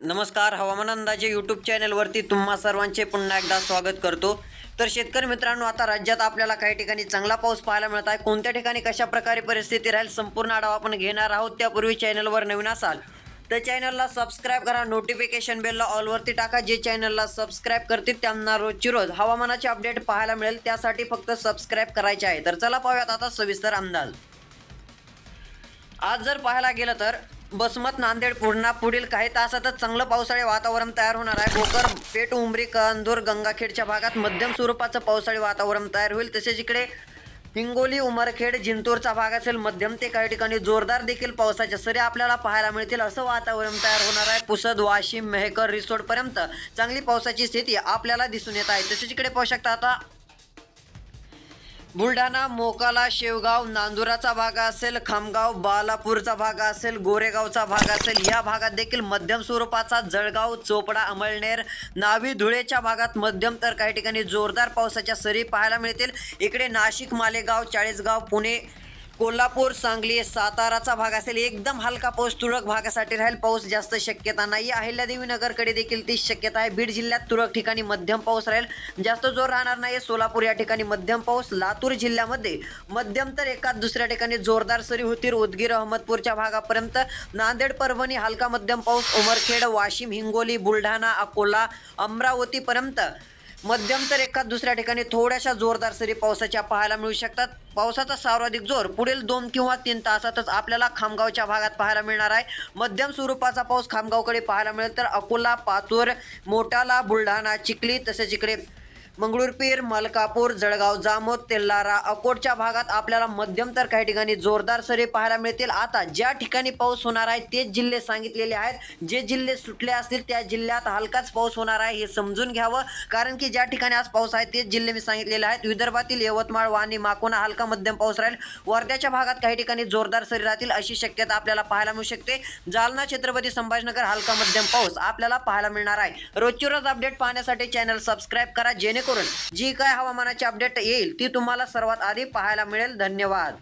नमस्कार. हवामान अंदाजे यूट्यूब चॅनलवरती तुम्हा सर्वांचे पुन्हा एकदा स्वागत करतो. तर शेतकरी मित्रांनो, आता राज्यात आपल्याला काही ठिकाणी चांगला पाऊस पाहायला मिळत आहे. कोणत्या ठिकाणी कशा प्रकारे परिस्थिती राहील संपूर्ण आढावा आपण घेणार आहोत. त्यापूर्वी चॅनलवर नवीन असाल तर चॅनलला सबस्क्राईब करा, नोटिफिकेशन बेलला ऑलवरती टाका. जे चॅनलला सबस्क्राईब करतील त्यांना रोजची रोज हवामानाचे अपडेट पाहायला मिळेल. त्यासाठी फक्त सबस्क्राईब करायचे आहे. तर चला पाहूयात आता सविस्तर अंदाज. आज जर पाहायला गेलं तर बसमत, नांदेड, पूर्णा पुढील काही तासातच चांगलं पावसाळी वातावरण तयार होणार आहे. भोकर, पेठ, उमरी, कंदूर, गंगाखेडच्या भागात मध्यम स्वरूपाचं पावसाळी वातावरण तयार होईल. तसेच इकडे हिंगोली, उमरखेड, जिंतूरचा भाग असेल मध्यम ते काही ठिकाणी जोरदार देखील पावसाच्या सरी आपल्याला पाहायला मिळतील. असं वातावरण तयार होणार आहे. पुसद, वाशिम, मेहकर, रिसोड पर्यंत चांगली पावसाची स्थिती आपल्याला दिसून येत आहे. तसेच इकडे पाहू शकता आता बुलढाणा, मोकाला, शेवगाव, नांदुराचा भाग असेल, खामगाव, बालापूरचा भाग असेल, गोरेगावचा भाग असेल, या भागात देखील मध्यम स्वरूपाचा जळगाव, चोपडा, अमळनेर, नावी, धुळेच्या भागात मध्यम तर काही ठिकाणी जोरदार पावसाच्या सरी पाहायला मिळतील. इकडे नाशिक, मालेगाव, चाळीसगाव, पुणे, कोल्हापूर, सांगली, साताराचा भाग असेल. एकदम हलका पाऊस तुरळक भागासाठी राहील. पाऊस जास्त शक्यता नाही. अहिल्यादेवी नगरकडे देखील तीच शक्यता आहे. बीड जिल्ह्यात तुरळक ठिकाणी मध्यम पाऊस राहील, जास्त जोर राहणार नाही. सोलापूर या ठिकाणी मध्यम पाऊस. लातूर जिल्ह्यामध्ये मध्यम तर एकाच दुसऱ्या ठिकाणी जोरदार सरी होतील. उदगीर, अहमदपूरच्या भागापर्यंत. नांदेड, परभणी हलका मध्यम पाऊस. उमरखेड, वाशिम, हिंगोली, बुलढाणा, अकोला, अमरावतीपर्यंत मध्यम तर एकाच दुसऱ्या ठिकाणी थोड्याशा जोरदार सरी पावसाच्या पाहायला मिळू शकतात. पावसाचा सर्वाधिक जोर पुढील 2 किंवा 3 तासातच आपल्याला खामगावच्या भागात पाहायला मिळणार आहे. मध्यम स्वरूपाचा पाऊस खामगावकडे पाहायला मिळेल. तर अकोला, पातूर, मोटाला, बुलढाणा, चिखली, तसेच इकडे मंगळूरपीर, मलकापूर, जळगाव, जामोद, तेल्लारा, अकोटच्या भागात आपल्याला मध्यम तर काही ठिकाणी जोरदार सरी पाहायला मिळतील. आता ज्या ठिकाणी पाऊस होणार आहे तेच जिल्हे सांगितलेले आहेत. जे जिल्हे सुटले असतील त्या जिल्ह्यात हलकाच पाऊस होणार आहे हे समजून घ्यावं. कारण की ज्या ठिकाणी आज पाऊस आहे तेच जिल्हे मी सांगितलेले आहेत. विदर्भातील यवतमाळ, वाणी, माकोना हलका मध्यम पाऊस राहील. वर्ध्याच्या भागात काही ठिकाणी जोरदार सरी राहतील अशी शक्यता आपल्याला पाहायला मिळू शकते. जालना, छत्रपती संभाजीनगर हलका मध्यम पाऊस आपल्याला पाहायला मिळणार आहे. रोजची रोज अपडेट पाहण्यासाठी चॅनल सबस्क्राईब करा, जेणेकरून जी काय हवामानाची अपडेट येईल ती तुम्हाला सर्वात आधी पाहायला मिळेल. धन्यवाद.